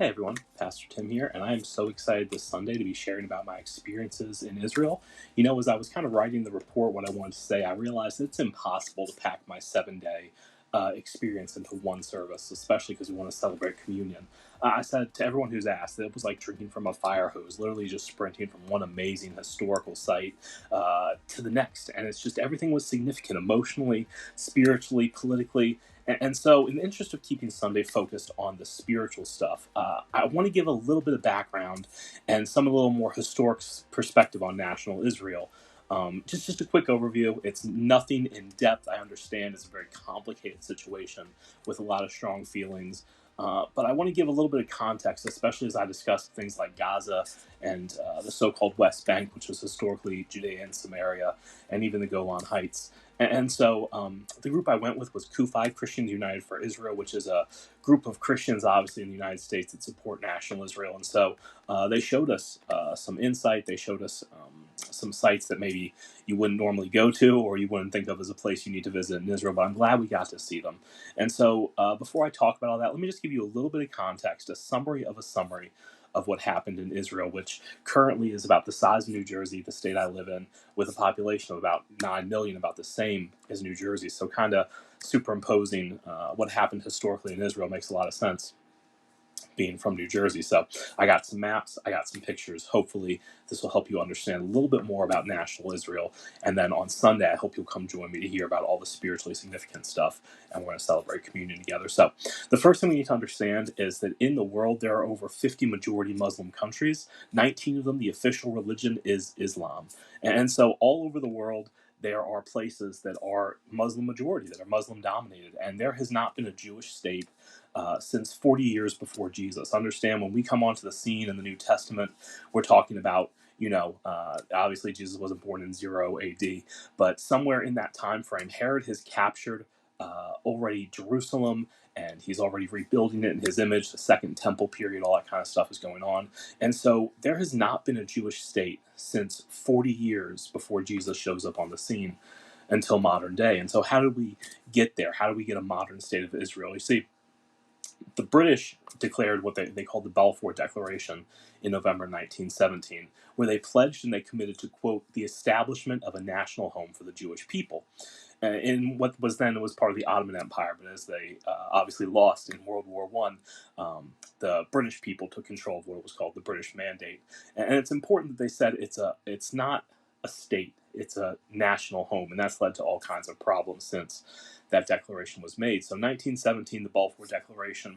Hey everyone, Pastor Tim here, and I am so excited this Sunday to be sharing about my experiences in Israel. As I was kind of writing the report, what I wanted to say, I realized it's impossible to pack my 7 day experience into one service, especially because we want to celebrate communion. I said to everyone who's asked that it was like drinking from a fire hose, literally just sprinting from one amazing historical site to the next. And it's just everything was significant emotionally, spiritually, politically. And so, in the interest of keeping Sunday focused on the spiritual stuff, I want to give a little bit of background and some a little more historic perspective on national Israel. Just a quick overview. It's nothing in depth. I understand it's a very complicated situation with a lot of strong feelings. But I want to give a little bit of context, especially as I discuss things like Gaza and the so-called West Bank, which was historically Judea and Samaria, and even the Golan Heights. And so the group I went with was CUFI, Christians United for Israel, which is a group of Christians, obviously, in the United States that support national Israel. And so they showed us some insight. They showed us some sites that maybe you wouldn't normally go to or you wouldn't think of as a place you need to visit in Israel, but I'm glad we got to see them. And so before I talk about all that, let me just give you a little bit of context, a summary of what happened in Israel, which currently is about the size of New Jersey, the state I live in, with a population of about 9 million, about the same as New Jersey. So kind of superimposing what happened historically in Israel makes a lot of sense, being from New Jersey. So I got some maps, I got some pictures. Hopefully this will help you understand a little bit more about national Israel. And then on Sunday, I hope you'll come join me to hear about all the spiritually significant stuff, and we're going to celebrate communion together. So the first thing we need to understand is that in the world, there are over 50 majority Muslim countries. 19 of them, the official religion is Islam. And so all over the world, there are places that are Muslim majority, that are Muslim dominated, and there has not been a Jewish state since 40 years before Jesus. Understand, when we come onto the scene in the New Testament, we're talking about, obviously Jesus wasn't born in 0 AD, but somewhere in that time frame, Herod has captured already Jerusalem, and he's already rebuilding it in his image. The Second Temple period, all that kind of stuff is going on. And so there has not been a Jewish state since 40 years before Jesus shows up on the scene until modern day. And so how did we get there? How do we get a modern state of Israel? You see, the British declared what they called the Balfour Declaration in November 1917, where they pledged and they committed to, quote, the establishment of a national home for the Jewish people. In what was part of the Ottoman Empire, but as they obviously lost in World War One, the British people took control of what was called the British Mandate. And it's important that they said it's not a state, it's a national home, and that's led to all kinds of problems since that declaration was made. So 1917, the Balfour Declaration.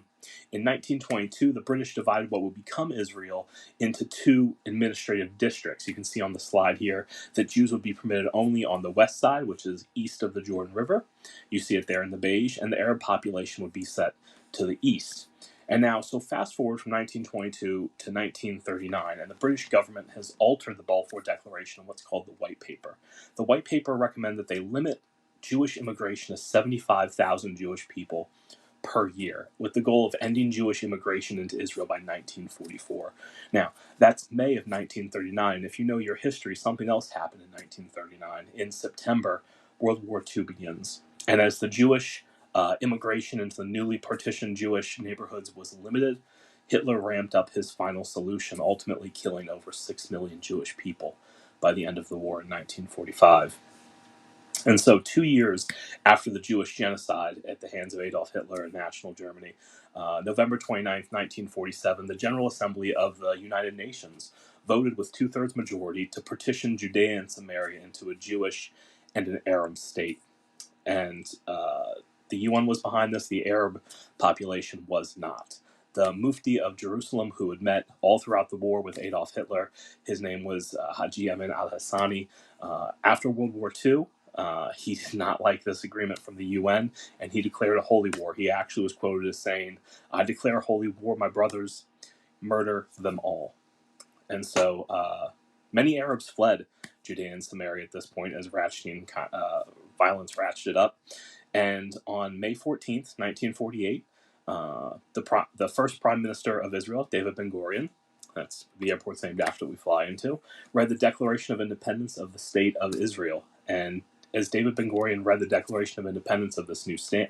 In 1922, the British divided what would become Israel into two administrative districts. You can see on the slide here that Jews would be permitted only on the west side, which is east of the Jordan River. You see it there in the beige, and the Arab population would be set to the east. And now, so fast forward from 1922 to 1939, and the British government has altered the Balfour Declaration in what's called the White Paper. The White Paper recommend that they limit Jewish immigration to 75,000 Jewish people per year, with the goal of ending Jewish immigration into Israel by 1944. Now, that's May of 1939, and if you know your history, something else happened in 1939. In September, World War II begins, and as the Jewish immigration into the newly partitioned Jewish neighborhoods was limited, Hitler ramped up his final solution, ultimately killing over 6 million Jewish people by the end of the war in 1945. And so 2 years after the Jewish genocide at the hands of Adolf Hitler in National Germany, November 29th, 1947, the General Assembly of the United Nations voted with two-thirds majority to partition Judea and Samaria into a Jewish and an Arab state. And the UN was behind this. The Arab population was not. The Mufti of Jerusalem, who had met all throughout the war with Adolf Hitler, his name was Haji Amin al-Hassani. After World War II, he did not like this agreement from the UN, and he declared a holy war. He actually was quoted as saying, "I declare a holy war, my brothers, murder them all." And so many Arabs fled Judea and Samaria at this point as violence ratcheted up. And on May 14th, 1948, the first Prime Minister of Israel, David Ben Gurion, that's the airport's named after we fly into, read the Declaration of Independence of the State of Israel. And as David Ben Gurion read the Declaration of Independence of this new state,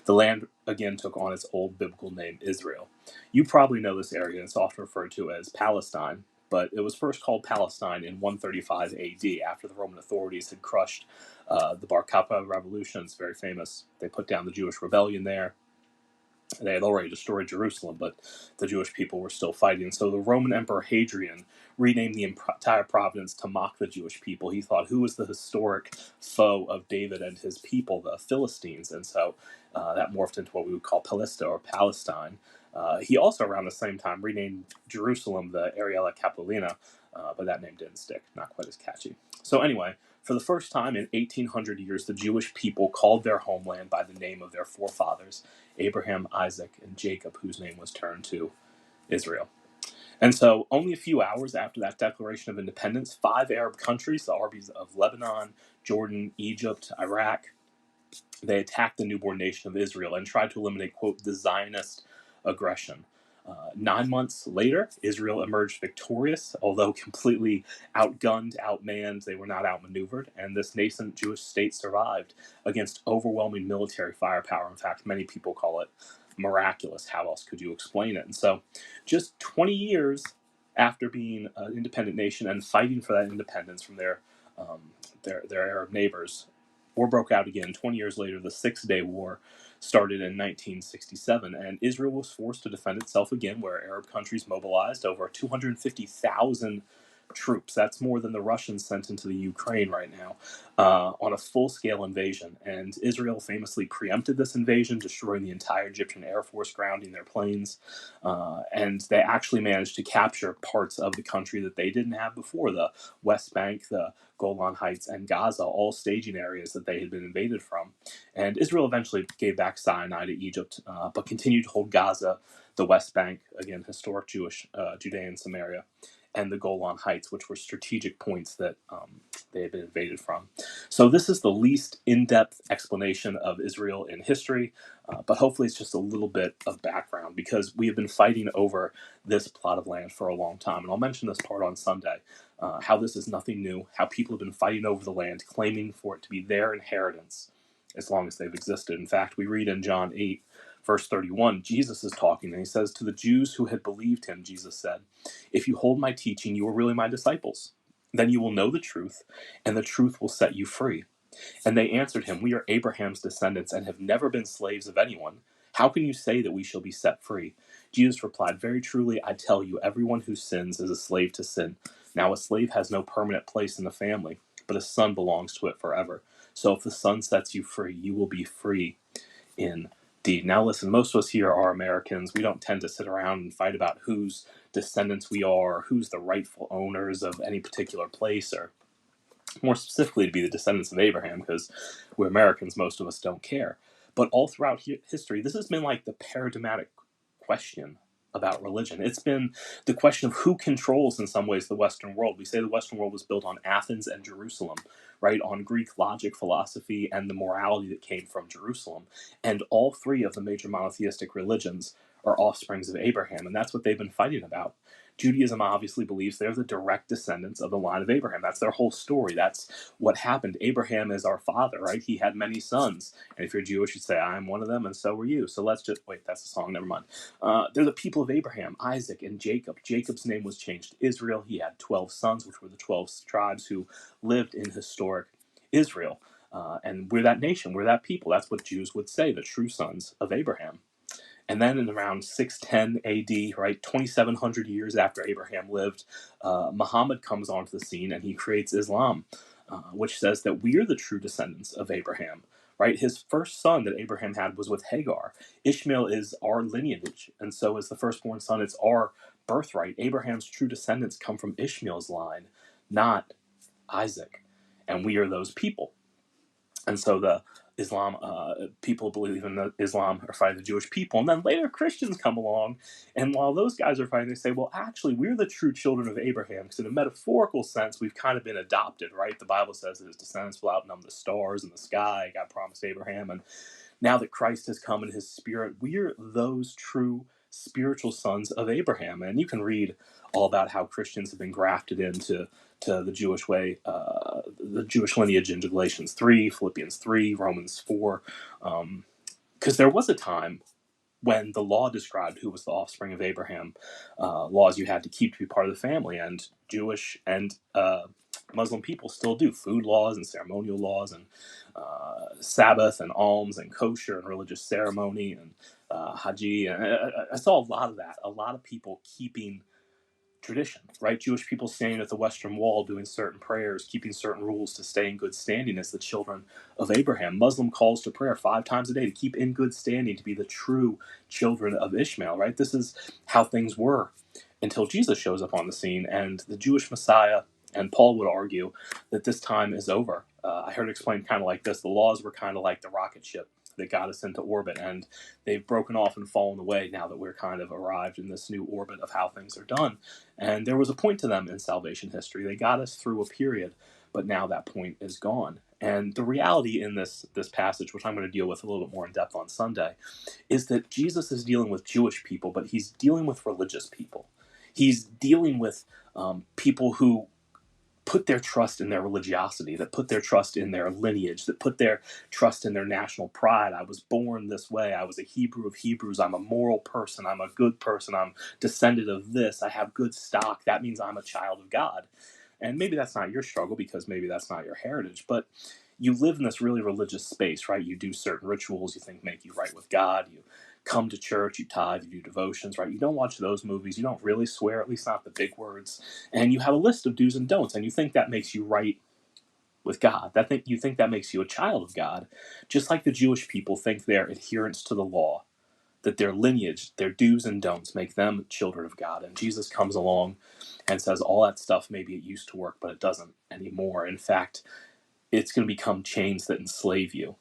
the land again took on its old biblical name, Israel. You probably know this area, it's often referred to as Palestine, but it was first called Palestine in 135 AD after the Roman authorities had crushed the Bar Kokhba revolution. It's very famous. They put down the Jewish rebellion there. They had already destroyed Jerusalem, but the Jewish people were still fighting. So the Roman Emperor Hadrian renamed the entire province to mock the Jewish people. He thought, who was the historic foe of David and his people, the Philistines? And so that morphed into what we would call Palestina or Palestine. He also, around the same time, renamed Jerusalem the Ariella Capitolina, but that name didn't stick. Not quite as catchy. So anyway, for the first time in 1800 years, the Jewish people called their homeland by the name of their forefathers, Abraham, Isaac, and Jacob, whose name was turned to Israel. And so, only a few hours after that Declaration of Independence, 5 Arab countries, the Arabs of Lebanon, Jordan, Egypt, Iraq, they attacked the newborn nation of Israel and tried to eliminate, quote, the Zionist aggression. 9 months later, Israel emerged victorious, although completely outgunned, outmanned. They were not outmaneuvered, and this nascent Jewish state survived against overwhelming military firepower. In fact, many people call it miraculous. How else could you explain it? And so, just 20 years after being an independent nation and fighting for that independence from their Arab neighbors, war broke out again. 20 years later, the Six-Day War started in 1967, and Israel was forced to defend itself again, where Arab countries mobilized over 250,000 troops. That's more than the Russians sent into the Ukraine right now, on a full-scale invasion. And Israel famously preempted this invasion, destroying the entire Egyptian Air Force, grounding their planes. And they actually managed to capture parts of the country that they didn't have before, the West Bank, the Golan Heights, and Gaza, all staging areas that they had been invaded from. And Israel eventually gave back Sinai to Egypt, but continued to hold Gaza, the West Bank, again, historic Jewish Judea Samaria, and the Golan Heights, which were strategic points that they had been invaded from. So this is the least in-depth explanation of Israel in history, but hopefully it's just a little bit of background, because we have been fighting over this plot of land for a long time. And I'll mention this part on Sunday, how this is nothing new, how people have been fighting over the land, claiming for it to be their inheritance as long as they've existed. In fact, we read in John 8, verse 31, Jesus is talking, and he says, to the Jews who had believed him, Jesus said, if you hold my teaching, you are really my disciples. Then you will know the truth, and the truth will set you free. And they answered him, we are Abraham's descendants and have never been slaves of anyone. How can you say that we shall be set free? Jesus replied, very truly, I tell you, everyone who sins is a slave to sin. Now a slave has no permanent place in the family, but a son belongs to it forever. So if the son sets you free, you will be free indeed. Now listen, most of us here are Americans. We don't tend to sit around and fight about whose descendants we are, who's the rightful owners of any particular place, or more specifically to be the descendants of Abraham, because we're Americans, most of us don't care. But all throughout history, this has been like the paradigmatic question about religion. It's been the question of who controls, in some ways, the Western world. We say the Western world was built on Athens and Jerusalem, right? On Greek logic, philosophy, and the morality that came from Jerusalem. And all three of the major monotheistic religions are offsprings of Abraham, and that's what they've been fighting about. Judaism obviously believes they're the direct descendants of the line of Abraham. That's their whole story. That's what happened. Abraham is our father, right? He had many sons. And if you're Jewish, you'd say, I'm one of them, and so were you. So let's just, wait, that's a song, never mind. They're the people of Abraham, Isaac, and Jacob. Jacob's name was changed to Israel. He had 12 sons, which were the 12 tribes who lived in historic Israel. And we're that nation, we're that people. That's what Jews would say, the true sons of Abraham. And then in around 610 AD, right, 2,700 years after Abraham lived, Muhammad comes onto the scene and he creates Islam, which says that we are the true descendants of Abraham, right? His first son that Abraham had was with Hagar. Ishmael is our lineage, and so is the firstborn son. It's our birthright. Abraham's true descendants come from Ishmael's line, not Isaac. And we are those people. And so the Islam people believe in the Islam are fighting the Jewish people, and then later Christians come along, and while those guys are fighting, they say, well, actually, we're the true children of Abraham, because in a metaphorical sense, we've kind of been adopted, right? The Bible says that his descendants will outnumber the stars in the sky. God promised Abraham, and now that Christ has come in his spirit, we're those true spiritual sons of Abraham. And you can read all about how Christians have been grafted into the Jewish way, the Jewish lineage in Galatians 3, Philippians 3, Romans 4. Because there was a time when the law described who was the offspring of Abraham, laws you had to keep to be part of the family, and Jewish and Muslim people still do food laws and ceremonial laws and Sabbath and alms and kosher and religious ceremony and Haji. And I saw a lot of that. A lot of people keeping tradition, right? Jewish people standing at the Western Wall doing certain prayers, keeping certain rules to stay in good standing as the children of Abraham. Muslim calls to prayer 5 times a day to keep in good standing, to be the true children of Ishmael, right? This is how things were until Jesus shows up on the scene and the Jewish Messiah. And Paul would argue that this time is over. I heard it explained kind of like this: the laws were kind of like the rocket ship that got us into orbit, and they've broken off and fallen away now that we're kind of arrived in this new orbit of how things are done. And there was a point to them in salvation history. They got us through a period, but now that point is gone. And the reality in this passage, which I'm going to deal with a little bit more in depth on Sunday, is that Jesus is dealing with Jewish people, but he's dealing with religious people. He's dealing with people who put their trust in their religiosity, that put their trust in their lineage, that put their trust in their national pride. I was born this way. I was a Hebrew of Hebrews. I'm a moral person. I'm a good person. I'm descended of this. I have good stock. That means I'm a child of God. And maybe that's not your struggle because maybe that's not your heritage, but you live in this really religious space, right? You do certain rituals you think make you right with God. You come to church, you tithe, you do devotions, right? You don't watch those movies. You don't really swear, at least not the big words. And you have a list of do's and don'ts, and you think that makes you right with God. You think that makes you a child of God, just like the Jewish people think their adherence to the law, that their lineage, their do's and don'ts make them children of God. And Jesus comes along and says all that stuff, maybe it used to work, but it doesn't anymore. In fact, it's going to become chains that enslave you.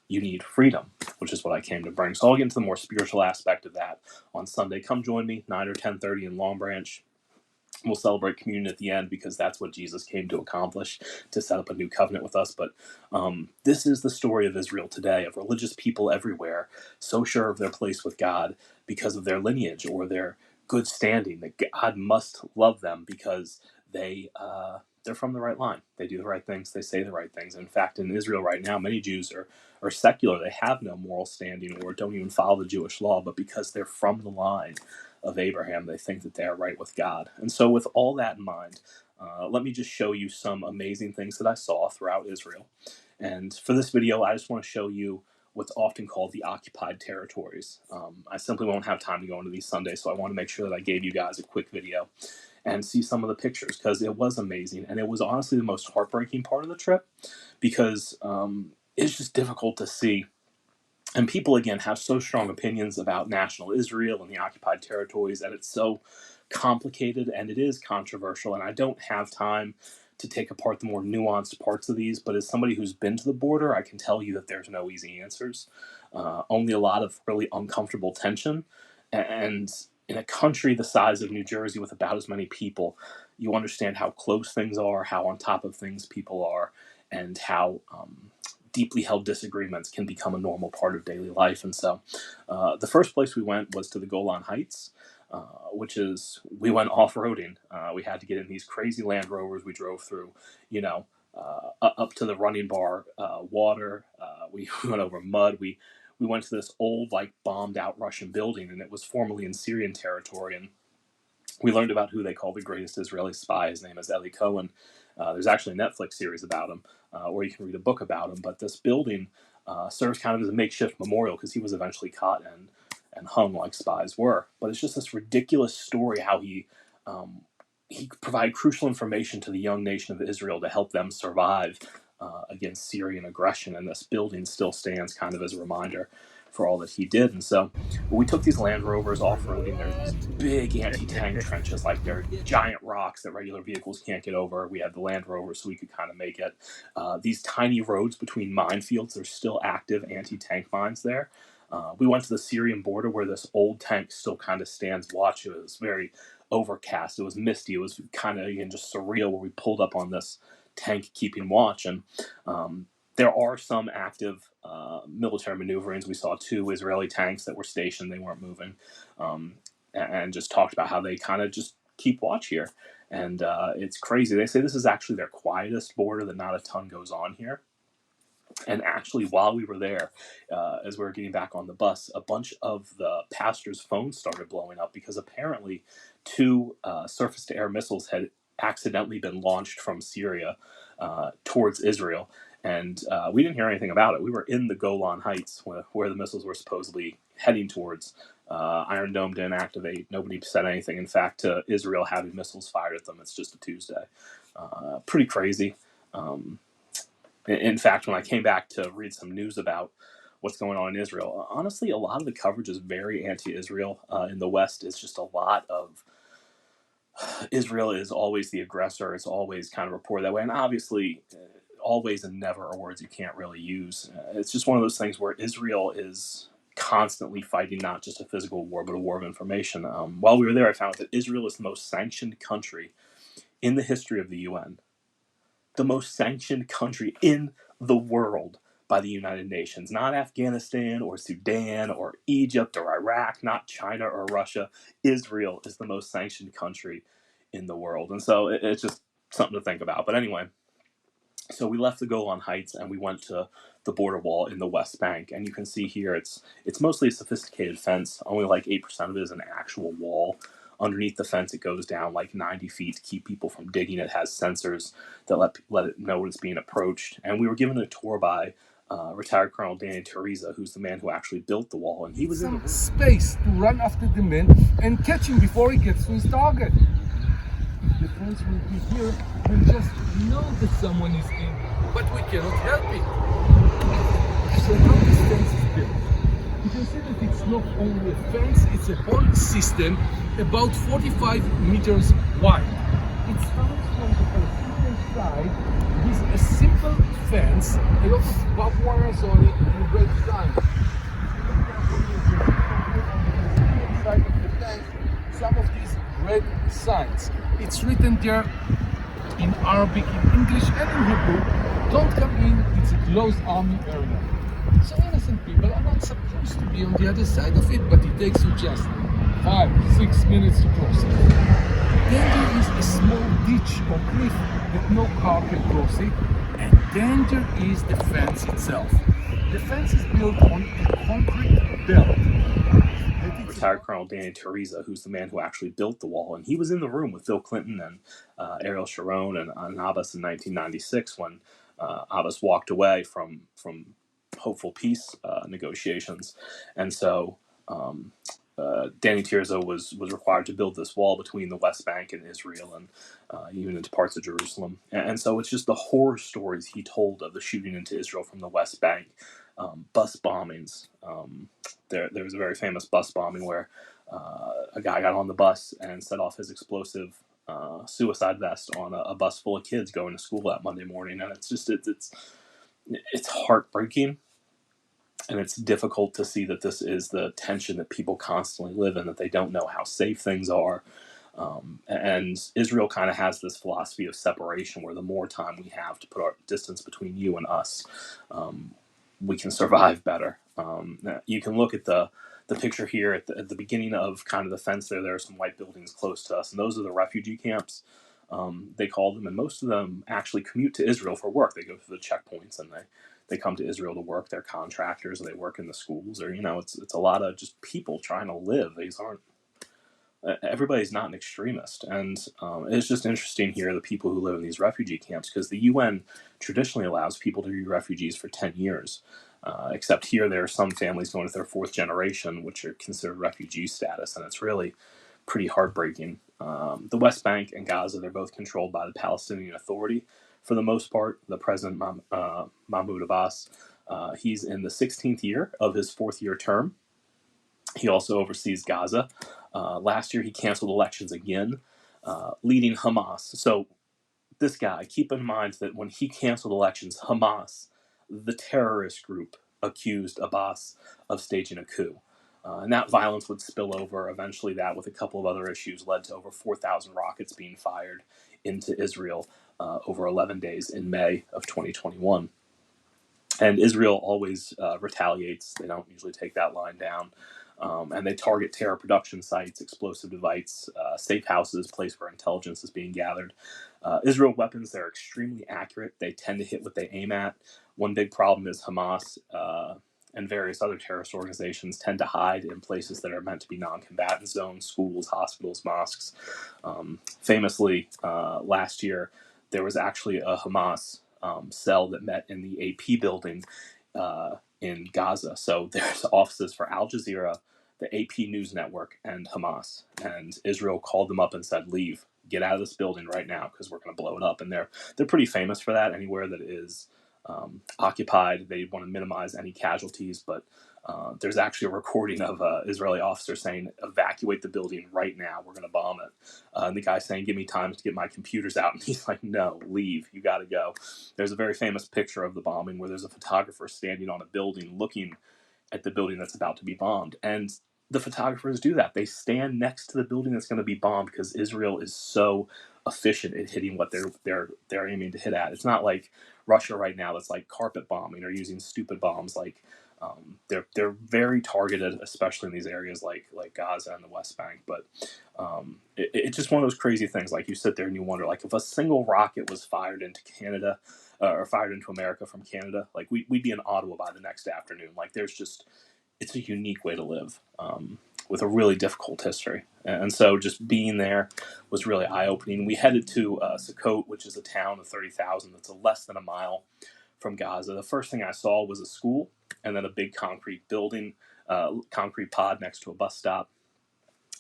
You need freedom, which is what I came to bring. So I'll get into the more spiritual aspect of that on Sunday. Come join me, 9 or 10:30 in Long Branch. We'll celebrate communion at the end because that's what Jesus came to accomplish, to set up a new covenant with us. But this is the story of Israel today, of religious people everywhere, so sure of their place with God because of their lineage or their good standing, that God must love them because they're from the right line. They do the right things. They say the right things. In fact, in Israel right now, many Jews are secular. They have no moral standing or don't even follow the Jewish law, but because they're from the line of Abraham, they think that they are right with God. And so, with all that in mind, let me just show you some amazing things that I saw throughout Israel. And for this video, I just want to show you what's often called the occupied territories. I simply won't have time to go into these Sundays, so I want to make sure that I gave you guys a quick video and see some of the pictures because it was amazing. And it was honestly the most heartbreaking part of the trip because it's just difficult to see. And people, again, have so strong opinions about national Israel and the occupied territories, and it's so complicated and it is controversial. And I don't have time to take apart the more nuanced parts of these, but as somebody who's been to the border, I can tell you that there's no easy answers. Only a lot of really uncomfortable tension. And in a country the size of New Jersey with about as many people, you understand how close things are, how on top of things people are, and how deeply held disagreements can become a normal part of daily life. And so the first place we went was to the Golan Heights, which is, we went off-roading. We had to get in these crazy Land Rovers. We drove through, up to the running bar water. We went over mud. We went to this old, like, bombed out Russian building, and it was formerly in Syrian territory. And we learned about who they call the greatest Israeli spy. His name is Eli Cohen. There's actually a Netflix series about him, or you can read a book about him. But this building serves kind of as a makeshift memorial because he was eventually caught and hung like spies were. But it's just this ridiculous story how he provided crucial information to the young nation of Israel to help them survive against Syrian aggression. And this building still stands kind of as a reminder for all that he did. And so we took these Land Rovers off-roading. There are these big anti-tank trenches, like they're giant rocks that regular vehicles can't get over. We had the Land Rover so we could kind of make it. These tiny roads between minefields, there's still active anti-tank mines there. We went to the Syrian border where this old tank still kind of stands watch. It was very overcast. It was misty. It was kind of, again, just surreal where we pulled up on this tank keeping watch. And there are some active military maneuverings. We saw 2 Israeli tanks that were stationed. They weren't moving. And just talked about how they kind of just keep watch here. And it's crazy. They say this is actually their quietest border, that not a ton goes on here. And actually, while we were there, as we were getting back on the bus, a bunch of the pastors' phones started blowing up because apparently two surface-to-air missiles had accidentally been launched from Syria towards Israel. And we didn't hear anything about it. We were in the Golan Heights where the missiles were supposedly heading towards. Iron Dome didn't activate. Nobody said anything. In fact, Israel having missiles fired at them. It's just a Tuesday. Pretty crazy. In fact, when I came back to read some news about what's going on in Israel, honestly, a lot of the coverage is very anti-Israel. In the West, it's just a lot of Israel is always the aggressor. It's always kind of reported that way. And obviously, always and never are words you can't really use. It's just one of those things where Israel is constantly fighting not just a physical war, but a war of information. While we were there, I found that Israel is the most sanctioned country in the history of the UN. The most sanctioned country in the world by the United Nations. Not Afghanistan or Sudan or Egypt or Iraq, not China or Russia. Israel is the most sanctioned country in the world. And so it's just something to think about. But anyway, so we left the Golan Heights and we went to the border wall in the West Bank. And you can see here it's mostly a sophisticated fence. Only like 8% of it is an actual wall. Underneath the fence, it goes down like 90 feet to keep people from digging. It has sensors that let it know when it's being approached. And we were given a tour by retired Colonel Danny Teresa, who's the man who actually built the wall. And he was some space to run after the man and catch him before he gets to his target. The fence will be here and just know that someone is in, but we cannot help it. So how this fence is built? You can see that it's not only a fence, it's a whole system about 45 meters wide. It starts from the Palestinian side with a simple fence, a lot of barbed wires on it, and a red sign. Side of the fence, some of these red signs. It's written there in Arabic, in English, and in Hebrew. Don't come in, it's a closed army area. So innocent people are not supposed to be on the other side of it, but it takes you just 5-6 minutes to cross it. Then there is a small ditch or cliff that no car can cross it, and then there is the fence itself. The fence is built on a concrete belt. Retired Colonel Danny Teresa, who's the man who actually built the wall. And he was in the room with Bill Clinton and Ariel Sharon and Abbas in 1996 when Abbas walked away from hopeful peace negotiations. And so Danny Teresa was required to build this wall between the West Bank and Israel and even into parts of Jerusalem. And so it's just the horror stories he told of the shooting into Israel from the West Bank, bus bombings. There was a very famous bus bombing where a guy got on the bus and set off his explosive suicide vest on a bus full of kids going to school that Monday morning. And it's just it's heartbreaking. And it's difficult to see that this is the tension that people constantly live in, that they don't know how safe things are. And Israel kind of has this philosophy of separation where the more time we have to put our distance between you and us, we can survive better. You can look at the picture here at the beginning of kind of the fence there. There are some white buildings close to us, and those are the refugee camps, they call them. And most of them actually commute to Israel for work. They go through the checkpoints and they come to Israel to work. They're contractors. They work in the schools, or it's a lot of just people trying to live. These aren't everybody's not an extremist, and it's just interesting here the people who live in these refugee camps, because the UN traditionally allows people to be refugees for 10 years. Except here, there are some families going to their fourth generation, which are considered refugee status, and it's really pretty heartbreaking. The West Bank and Gaza, they're both controlled by the Palestinian Authority for the most part. The president, Mahmoud Abbas, he's in the 16th year of his fourth-year term. He also oversees Gaza. Last year, he canceled elections again, leading Hamas. So this guy, keep in mind that when he canceled elections, Hamas, the terrorist group, accused Abbas of staging a coup. And that violence would spill over. Eventually, that, with a couple of other issues, led to over 4,000 rockets being fired into Israel over 11 days in May of 2021. And Israel always retaliates. They don't usually take that line down. And they target terror production sites, explosive devices, safe houses, place where intelligence is being gathered. Israel weapons, they're extremely accurate. They tend to hit what they aim at. One big problem is Hamas and various other terrorist organizations tend to hide in places that are meant to be non-combatant zones, schools, hospitals, mosques. Famously, last year, there was actually a Hamas cell that met in the AP building in Gaza. So there's offices for Al Jazeera, the AP News Network, and Hamas. And Israel called them up and said, "Leave, get out of this building right now, because we're going to blow it up." And they're pretty famous for that. Anywhere that is occupied, they want to minimize any casualties. But there's actually a recording of Israeli officer saying, "Evacuate the building right now. We're going to bomb it." And the guy saying, "Give me time to get my computers out." And he's like, "No, leave. You got to go." There's a very famous picture of the bombing where there's a photographer standing on a building looking at the building that's about to be bombed. And the photographers do that. They stand next to the building that's going to be bombed because Israel is so efficient at hitting what they're aiming to hit at. It's not like Russia right now that's like carpet bombing or using stupid bombs. Like they're very targeted, especially in these areas like Gaza and the West Bank. But it's just one of those crazy things. Like you sit there and you wonder, like if a single rocket was fired into Canada or fired into America from Canada, like we'd be in Ottawa by the next afternoon. Like it's a unique way to live with a really difficult history. And so just being there was really eye-opening. We headed to Sukkot, which is a town of 30,000 that's less than a mile from Gaza. The first thing I saw was a school and then a big concrete building, concrete pod next to a bus stop.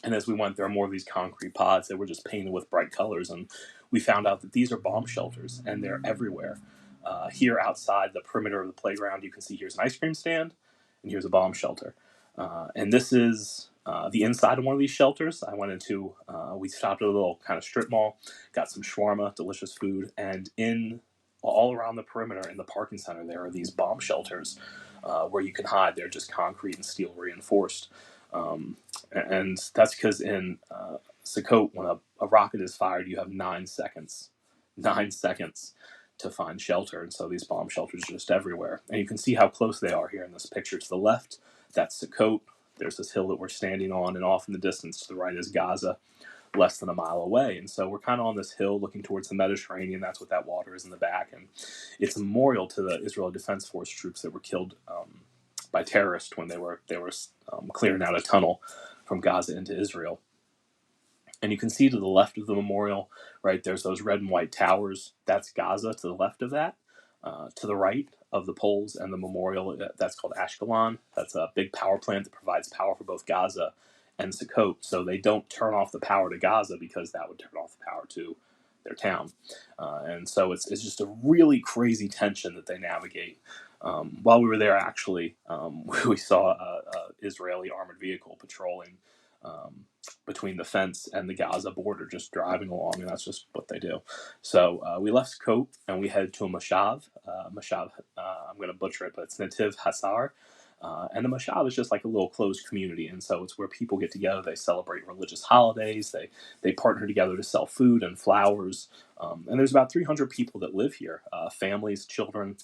And as we went, there were more of these concrete pods that were just painted with bright colors. And we found out that these are bomb shelters, and they're everywhere. Here outside the perimeter of the playground, you can see here's an ice cream stand, and here's a bomb shelter. And this is the inside of one of these shelters. I went into, we stopped at a little kind of strip mall, got some shawarma, delicious food, and all around the perimeter in the parking center, there are these bomb shelters where you can hide. They're just concrete and steel reinforced. And that's because in Sukkot, when a rocket is fired, you have 9 seconds. 9 seconds to find shelter. And so these bomb shelters are just everywhere. And you can see how close they are here in this picture. To the left, that's Sukkot. There's this hill that we're standing on, and off in the distance to the right is Gaza, less than a mile away. And so we're kind of on this hill looking towards the Mediterranean. That's what that water is in the back. And it's a memorial to the Israel Defense Force troops that were killed by terrorists when they were clearing out a tunnel from Gaza into Israel. And you can see to the left of the memorial, right, there's those red and white towers. That's Gaza to the left of that. To the right of the poles and the memorial, that's called Ashkelon. That's a big power plant that provides power for both Gaza and Sukkot. So they don't turn off the power to Gaza because that would turn off the power to their town. And so it's just a really crazy tension that they navigate. While we were there, actually, we saw a Israeli armored vehicle patrolling between the fence and the Gaza border, just driving along, and that's just what they do. So we left Sukkot and we headed to a Mashav. I'm going to butcher it, but it's Nativ Hasar. And the Mashav is just like a little closed community, and so it's where people get together. They celebrate religious holidays. They partner together to sell food and flowers. And there's about 300 people that live here, families, children.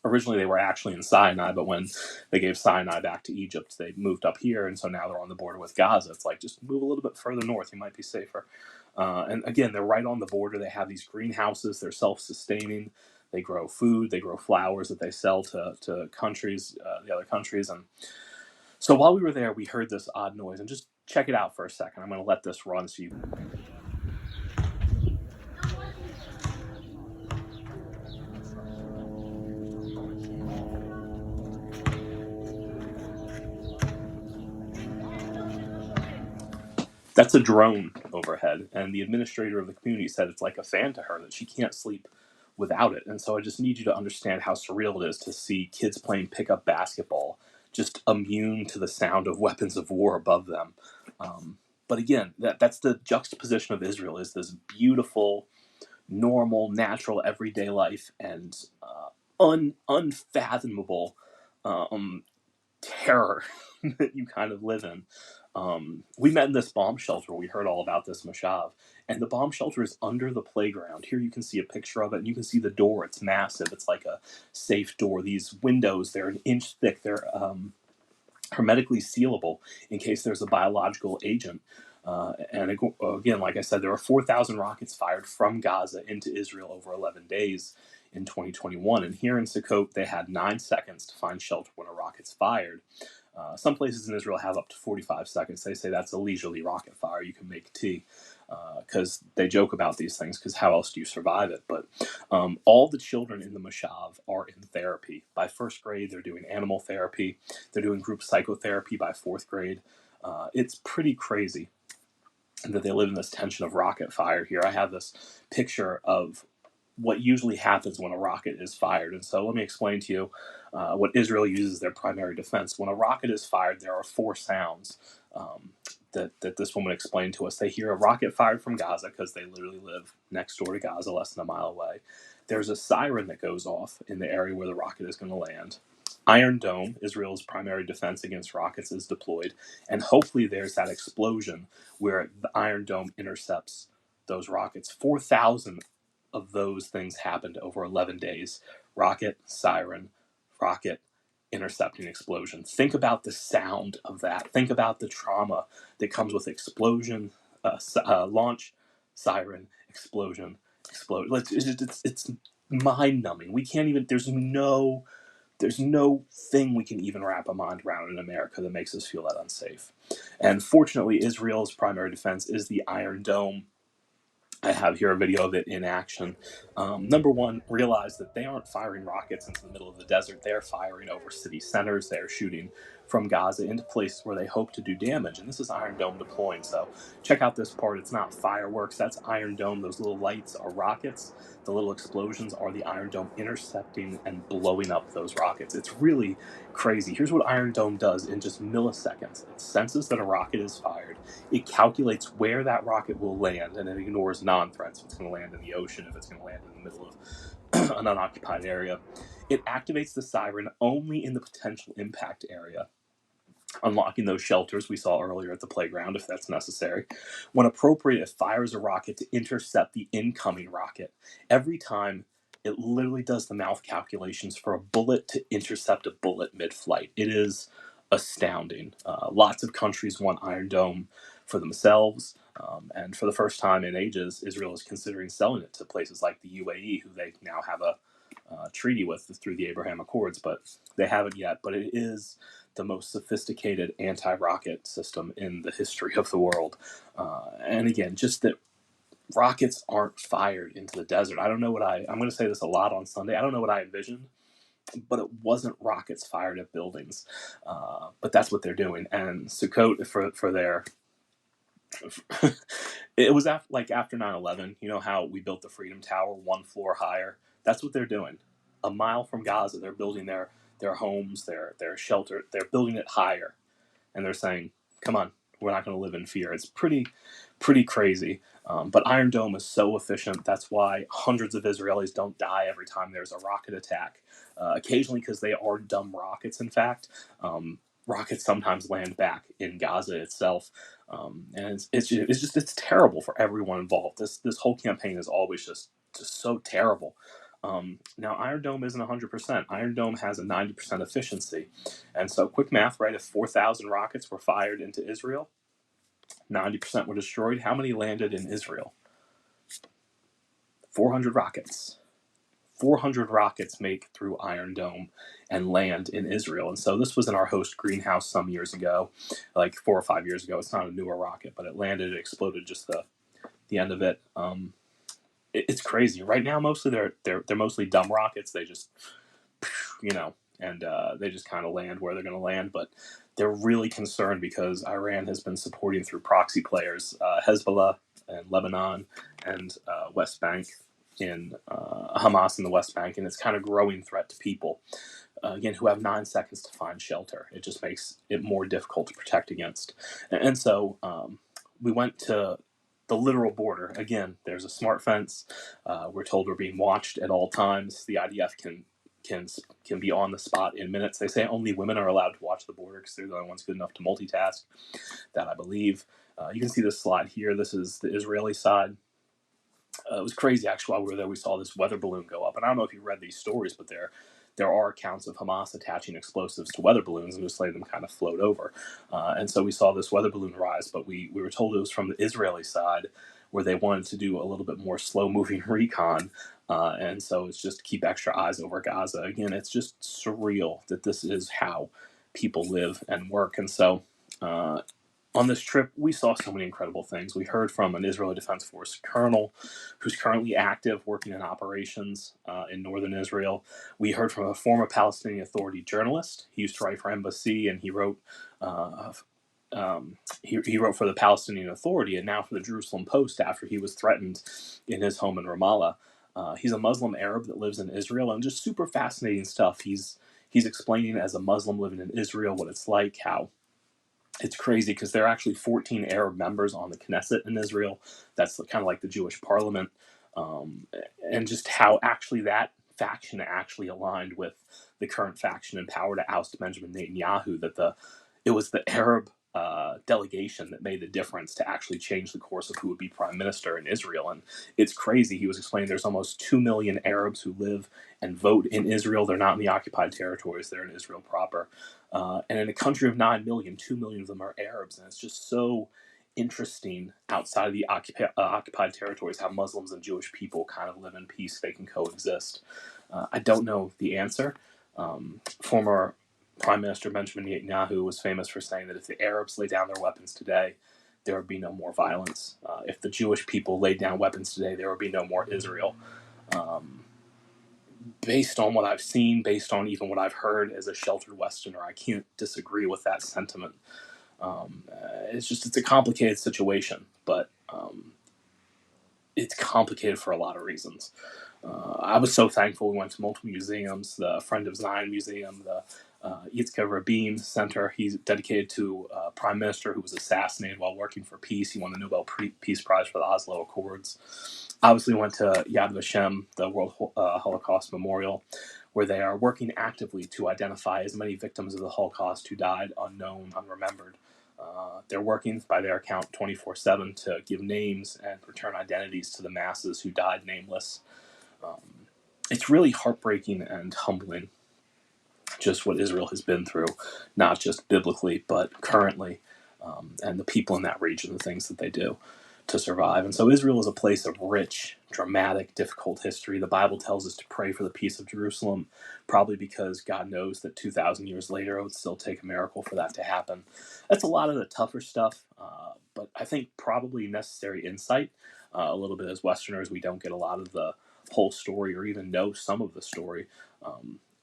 Originally, they were actually in Sinai, but when they gave Sinai back to Egypt, they moved up here, and so now they're on the border with Gaza. It's like, just move a little bit further north, you might be safer. And again, they're right on the border. They have these greenhouses. They're self-sustaining. They grow food. They grow flowers that they sell to countries, the other countries. And so while we were there, we heard this odd noise. And just check it out for a second. I'm going to let this run so you... That's a drone overhead, and the administrator of the community said it's like a fan to her, that she can't sleep without it. And so I just need you to understand how surreal it is to see kids playing pickup basketball, just immune to the sound of weapons of war above them. But again, that's the juxtaposition of Israel, is this beautiful, normal, natural, everyday life, and unfathomable terror that you kind of live in. We met in this bomb shelter. We heard all about this Mashav, and the bomb shelter is under the playground. Here you can see a picture of it, and you can see the door. It's massive. It's like a safe door. These windows, they're an inch thick. They're hermetically sealable in case there's a biological agent And again, like I said, there were 4,000 rockets fired from Gaza into Israel over 11 days in 2021. And here in Sukkot, they had 9 seconds to find shelter when a rocket's fired. Some places in Israel have up to 45 seconds. They say that's a leisurely rocket fire. You can make tea because they joke about these things because how else do you survive it? But all the children in the Moshav are in therapy. By first grade, they're doing animal therapy. They're doing group psychotherapy by fourth grade. It's pretty crazy that they live in this tension of rocket fire here. I have this picture of what usually happens when a rocket is fired. And so let me explain to you what Israel uses their primary defense. When a rocket is fired, there are 4 sounds that this woman explained to us. They hear a rocket fired from Gaza because they literally live next door to Gaza, less than a mile away. There's a siren that goes off in the area where the rocket is going to land. Iron Dome, Israel's primary defense against rockets, is deployed. And hopefully there's that explosion where the Iron Dome intercepts those rockets. 4,000 of those things happened over 11 days. Rocket, siren, rocket, intercepting, explosion. Think about the sound of that. Think about the trauma that comes with explosion, launch, siren, explosion, explode. It's mind-numbing. We can't even. There's no thing we can even wrap a mind around in America that makes us feel that unsafe. And fortunately, Israel's primary defense is the Iron Dome. I have here a video of it in action. Number one, realize that they aren't firing rockets into the middle of the desert. They're firing over city centers. They're shooting from Gaza into places where they hope to do damage. And this is Iron Dome deploying. So check out this part. It's not fireworks. That's Iron Dome. Those little lights are rockets. The little explosions are the Iron Dome intercepting and blowing up those rockets. It's really crazy. Here's what Iron Dome does in just milliseconds. It senses that a rocket is fired. It calculates where that rocket will land, and it ignores non-threats. If it's going to land in the ocean, if it's going to land in the middle of an unoccupied area. It activates the siren only in the potential impact area, unlocking those shelters we saw earlier at the playground if that's necessary. When appropriate, it fires a rocket to intercept the incoming rocket. Every time, it literally does the math calculations for a bullet to intercept a bullet mid-flight. It is astounding. Lots of countries want Iron Dome for themselves, and for the first time in ages, Israel is considering selling it to places like the UAE, who they now have a treaty with through the Abraham Accords, but they haven't yet. But it is the most sophisticated anti-rocket system in the history of the world. And again, just that rockets aren't fired into the desert. I don't know what I'm going to say this a lot on Sunday. I don't know what I envisioned, but it wasn't rockets fired at buildings. But that's what they're doing. And Sukkot, for their it was after 9/11. You know how we built the Freedom Tower 1 floor higher? That's what they're doing. A mile from Gaza, they're building their homes, their shelter. They're building it higher, and they're saying, "Come on, we're not going to live in fear." It's pretty crazy. But Iron Dome is so efficient. That's why hundreds of Israelis don't die every time there's a rocket attack. Occasionally, because they are dumb rockets. In fact, rockets sometimes land back in Gaza itself, and it's terrible for everyone involved. This whole campaign is always just so terrible. Now, Iron Dome isn't 100%. Iron Dome has a 90% efficiency, and so quick math, right? If 4,000 rockets were fired into Israel, 90% were destroyed. How many landed in Israel? 400 rockets. 400 rockets make through Iron Dome and land in Israel. And so this was in our host greenhouse some years ago, like 4 or 5 years ago. It's not a newer rocket, but it landed, it exploded just the end of it. It's crazy. Right now, mostly they're mostly dumb rockets. They just, and they just kind of land where they're going to land. But they're really concerned because Iran has been supporting through proxy players, Hezbollah and Lebanon and West Bank in Hamas in the West Bank, and it's kind of growing threat to people, again, who have 9 seconds to find shelter. It just makes it more difficult to protect against. And so we went to the literal border. Again, there's a smart fence. We're told we're being watched at all times. The IDF can be on the spot in minutes. They say only women are allowed to watch the border because they're the only ones good enough to multitask. That I believe. You can see this slide here. This is the Israeli side. It was crazy, actually. While we were there, we saw this weather balloon go up. And I don't know if you read these stories, but there are accounts of Hamas attaching explosives to weather balloons and just letting them kind of float over. And so we saw this weather balloon rise, but we were told it was from the Israeli side, where they wanted to do a little bit more slow moving recon. And so it's just to keep extra eyes over Gaza. Again, it's just surreal that this is how people live and work. And so on this trip, we saw so many incredible things. We heard from an Israeli Defense Force colonel who's currently active working in operations in northern Israel. We heard from a former Palestinian Authority journalist. He used to write for NBC, and he wrote he wrote for the Palestinian Authority and now for the Jerusalem Post after he was threatened in his home in Ramallah. He's a Muslim Arab that lives in Israel, and just super fascinating stuff. He's explaining as a Muslim living in Israel what it's like, how it's crazy because there are actually 14 Arab members on the Knesset in Israel. That's kind of like the Jewish parliament. And just how actually that faction actually aligned with the current faction in power to oust Benjamin Netanyahu, that it was the Arab delegation that made the difference to actually change the course of who would be prime minister in Israel. And it's crazy. He was explaining there's almost 2 million Arabs who live and vote in Israel. They're not in the occupied territories. They're in Israel proper. And in a country of 9 million, 2 million of them are Arabs. And it's just so interesting outside of the occupied territories how Muslims and Jewish people kind of live in peace. They can coexist. I don't know the answer. Former Prime Minister Benjamin Netanyahu was famous for saying that if the Arabs lay down their weapons today, there would be no more violence. If the Jewish people laid down weapons today, there would be no more Israel. Based on what I've seen, based on even what I've heard as a sheltered Westerner, I can't disagree with that sentiment. It's a complicated situation, but it's complicated for a lot of reasons. I was so thankful. We went to multiple museums, the Friend of Zion Museum, the Yitzhak Rabin Center. He's dedicated to a prime minister who was assassinated while working for peace. He won the Nobel Peace Prize for the Oslo Accords. Obviously went to Yad Vashem, the World Holocaust Memorial, where they are working actively to identify as many victims of the Holocaust who died unknown, unremembered. They're working, by their account, 24/7 to give names and return identities to the masses who died nameless. It's really heartbreaking and humbling, just what Israel has been through, not just biblically, but currently, and the people in that region, the things that they do to survive. And so Israel is a place of rich, dramatic, difficult history. The Bible tells us to pray for the peace of Jerusalem, probably because God knows that 2,000 years later it would still take a miracle for that to happen. That's a lot of the tougher stuff, but I think probably necessary insight. A little bit as Westerners, we don't get a lot of the whole story or even know some of the story.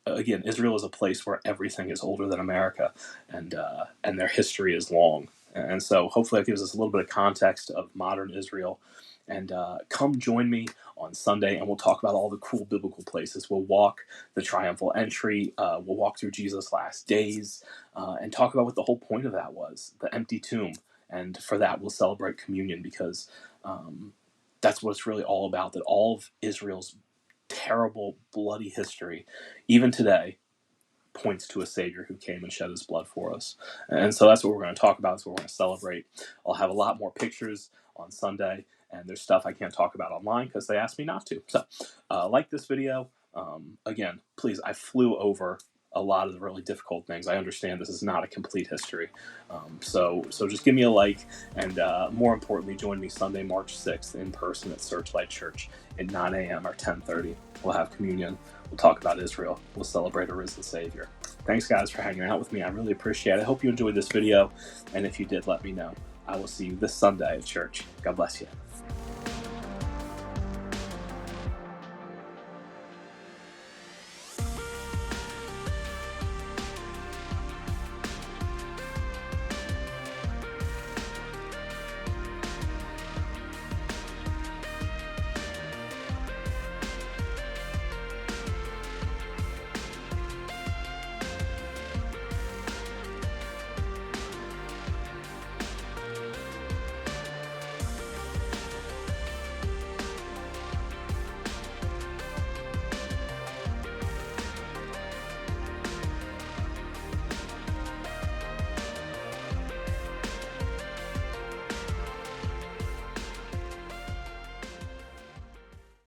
Again, Israel is a place where everything is older than America, and their history is long. And so hopefully that gives us a little bit of context of modern Israel. And come join me on Sunday, and we'll talk about all the cool biblical places. We'll walk the triumphal entry. We'll walk through Jesus' last days and talk about what the whole point of that was, the empty tomb. And for that, we'll celebrate communion because that's what it's really all about, that all of Israel's terrible, bloody history, even today, points to a Savior who came and shed his blood for us. And so that's what we're going to talk about. That's what we're going to celebrate. I'll have a lot more pictures on Sunday, and there's stuff I can't talk about online because they asked me not to. So like this video. Again, please, I flew over a lot of the really difficult things. I understand this is not a complete history. So just give me a like, and more importantly, join me Sunday, March 6th in person at Searchlight Church at 9 a.m. or 10:30. We'll have communion. We'll talk about Israel. We'll celebrate a risen Savior. Thanks, guys, for hanging out with me. I really appreciate it. I hope you enjoyed this video, and if you did, let me know. I will see you this Sunday at church. God bless you.